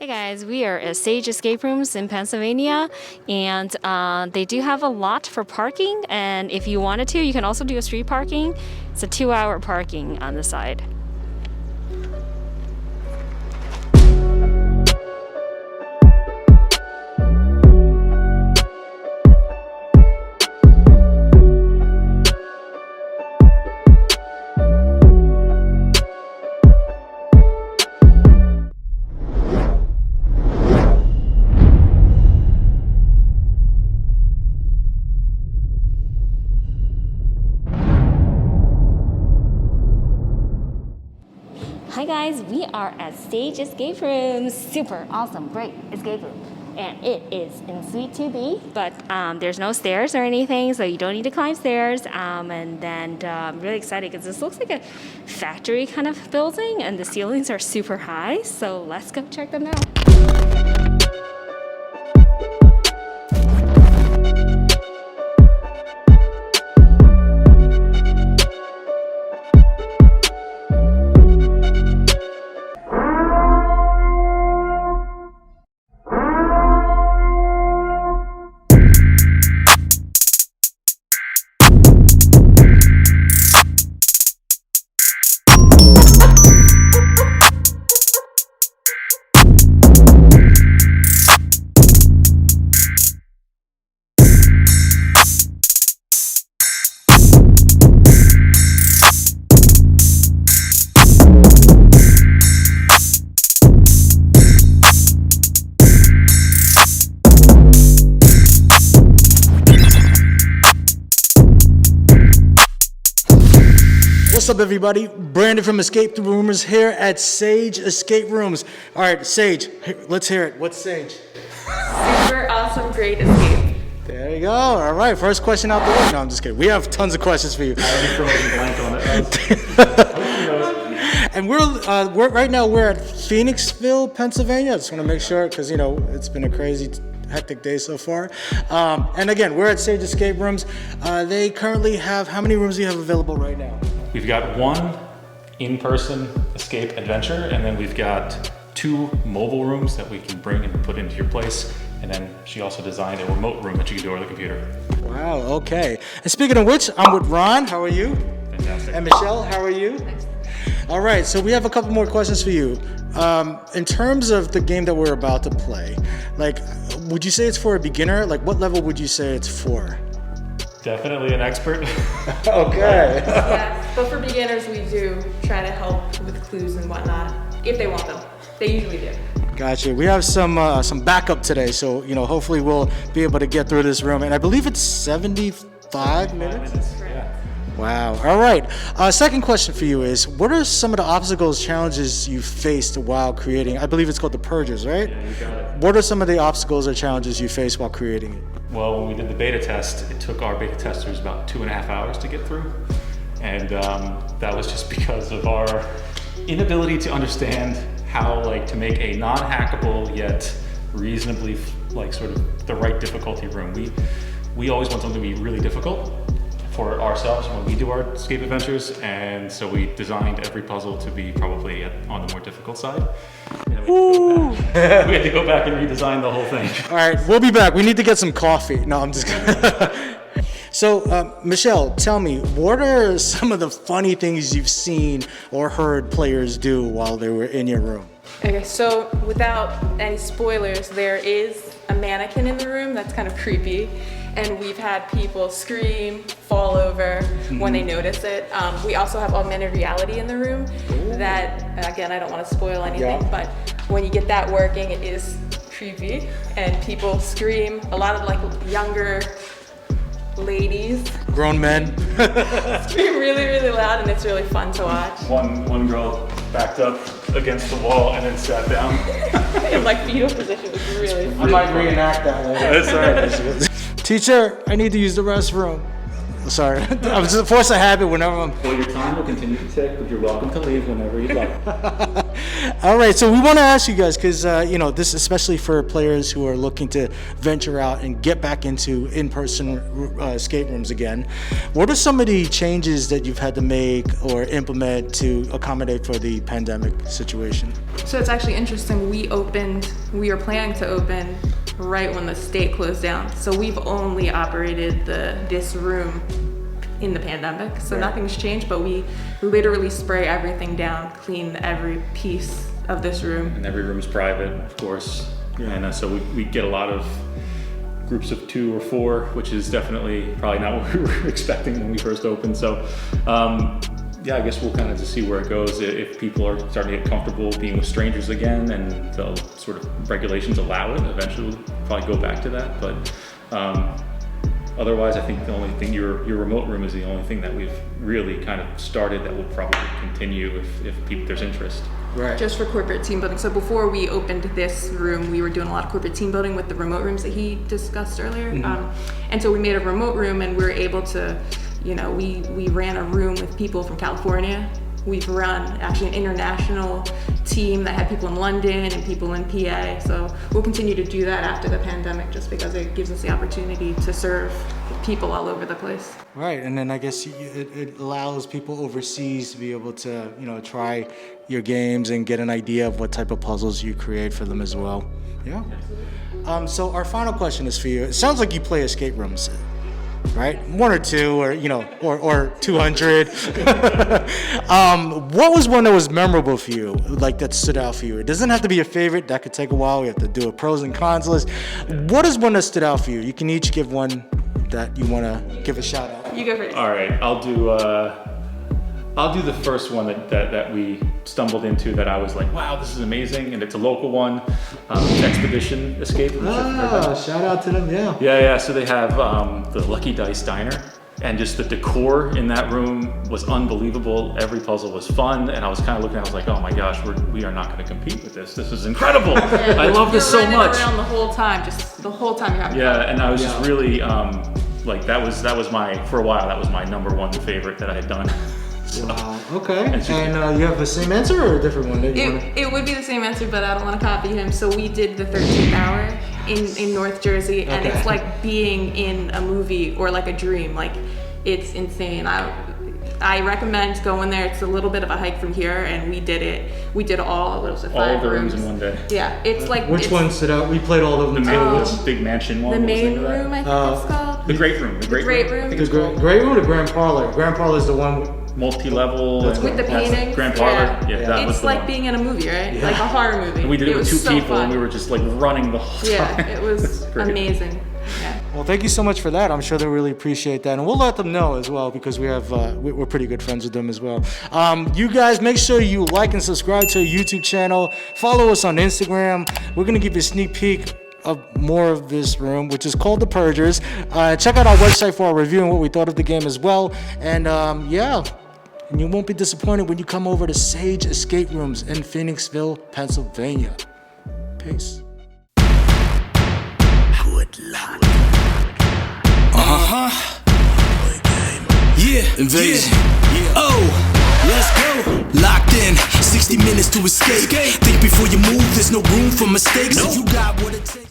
Hey guys, we are at Sage Escape Rooms in Pennsylvania, and they do have a lot for parking, and if you wanted to, you can also do a street parking. It's a 2-hour parking on the side. Hi guys, we are at Sage Escape Rooms. Super awesome, great escape room. And it is in Suite 2B, but there's no stairs or anything, so you don't need to climb stairs. And then I'm really excited because this looks like a factory kind of building, and the ceilings are super high, so let's go check them out. What's up, everybody? Brandon from ESCAPETHEROOMers here at Sage Escape Rooms. All right, Sage, let's hear it. What's Sage? Super awesome, great escape. There you go. All right, first question out the way. No, I'm just kidding. We have tons of questions for you. And we're right now we're at Phoenixville, Pennsylvania. I just want to make sure because it's been a crazy, hectic day so far. And again, we're at Sage Escape Rooms. They currently have, how many rooms do you have available right now? We've got one in-person escape adventure, and then we've got 2 mobile rooms that we can bring and put into your place. And then she also designed a remote room that you can do over the computer. Wow, okay. And speaking of which, I'm with Ron. How are you? Fantastic. And Michelle, how are you? All right, so we have a couple more questions for you. In terms of the game that we're about to play, would you say it's for a beginner? What level would you say it's for? Definitely an expert. Okay. Yeah, but for beginners, we do try to help with clues and whatnot, if they want them. They usually do. Gotcha. We have some backup today, so hopefully we'll be able to get through this room. And I believe it's 75 minutes. Yeah. Wow. All right. Second question for you is, what are some of the obstacles, challenges you faced while creating? I believe it's called the Purgers, right? Yeah, you got it. What are some of the obstacles or challenges you faced while creating it? Well, when we did the beta test, it took our beta testers about 2.5 hours to get through. And that was just because of our inability to understand how to make a non-hackable yet reasonably sort of the right difficulty room. We always want something to be really difficult for ourselves when we do our escape adventures, and so we designed every puzzle to be probably on the more difficult side. And we had to go back and redesign the whole thing. All right, we'll be back. We need to get some coffee. No, I'm just kidding. So, Michelle, tell me, what are some of the funny things you've seen or heard players do while they were in your room? Okay, so without any spoilers, there is a mannequin in the room that's kind of creepy. And we've had people scream, fall over when they notice it. We also have augmented reality in the room that, again, I don't want to spoil anything, but when you get that working, it is creepy. And people scream, a lot of younger ladies. Grown men. Scream really, really loud, and it's really fun to watch. One girl backed up against the wall and then sat down. In fetal position, it was really I fun. might reenact that later. That's right. Teacher, I need to use the restroom. Sorry, I was just forced a habit whenever I'm... Well, your time will continue to tick, but you're welcome to leave whenever you'd like. All right, so we want to ask you guys, because this especially for players who are looking to venture out and get back into in-person escape rooms again. What are some of the changes that you've had to make or implement to accommodate for the pandemic situation? So it's actually interesting. We are planning to open right when the state closed down. So we've only operated this room in the pandemic, so nothing's changed, but we literally spray everything down, clean every piece of this room. And every room is private, of course. Yeah. And so we get a lot of groups of 2 or 4, which is definitely probably not what we were expecting when we first opened. So I guess we'll kind of just see where it goes. If people are starting to get comfortable being with strangers again and the sort of regulations allow it, eventually we'll probably go back to that. But otherwise, I think the only thing, your remote room is the only thing that we've really kind of started that will probably continue if there's interest. Right. Just for corporate team building. So before we opened this room, we were doing a lot of corporate team building with the remote rooms that he discussed earlier. And so we made a remote room, and we were able to, we ran a room with people from California. We've run actually an international team that had people in London and people in PA. So we'll continue to do that after the pandemic, just because it gives us the opportunity to serve people all over the place. Right, and then I guess it allows people overseas to be able to, try your games and get an idea of what type of puzzles you create for them as well. Yeah. So our final question is for you. It sounds like you play escape rooms, right? 1 or 2, or 200. What was one that was memorable for you, like that stood out for you? It doesn't have to be a favorite. That could take a while. We have to do a pros and cons list. What is one that stood out for you? You can each give one that you want to give a shout out. You go first. All right, I'll do the first one that we stumbled into that I was like, wow, this is amazing, and it's a local one, Expedition Escape. Shout out to them, yeah. Yeah, so they have the Lucky Dice Diner, and just the decor in that room was unbelievable. Every puzzle was fun, and I was kind of looking, I was like, oh my gosh, we are not going to compete with this. This is incredible. I love this so much. Around the whole time, just the whole time you're having Yeah, fun. and I was just really, that was my, for a while, that was my #1 favorite that I had done. Wow, okay. And you have the same answer or a different one? It would be the same answer, but I don't want to copy him. So we did the 13th hour in North Jersey, and it's like being in a movie or like a dream. Like, it's insane. I recommend going there. It's a little bit of a hike from here, and we did it. We did all, what was it, 5 all the rooms in one day. Yeah, it's like... Which one stood out? We played all of them. The big mansion one. The main room, I think it's called. The great room. The great room. I think it's called. Great room or Grand Parlor? Grand Parlor is the one... Multi-level. With the paintings. Grand Parlor. Yeah, that was it's the like one. being in a movie, right? Like a horror movie. And we did it with 2 so people, fun. and we were just like running the whole time. Yeah, it was amazing. Yeah. Well, thank you so much for that. I'm sure they'll really appreciate that. And we'll let them know as well, because we have we're pretty good friends with them as well. You guys, make sure you like and subscribe to our YouTube channel. Follow us on Instagram. We're going to give you a sneak peek of more of this room, which is called the Purgers. Check out our website for our review and what we thought of the game as well. And and you won't be disappointed when you come over to Sage Escape Rooms in Phoenixville, Pennsylvania. Peace. Good luck. Yeah, InvAsian. Yeah. Oh, let's go. Locked in, 60 minutes to escape. Think before you move, there's no room for mistakes. You got what it takes.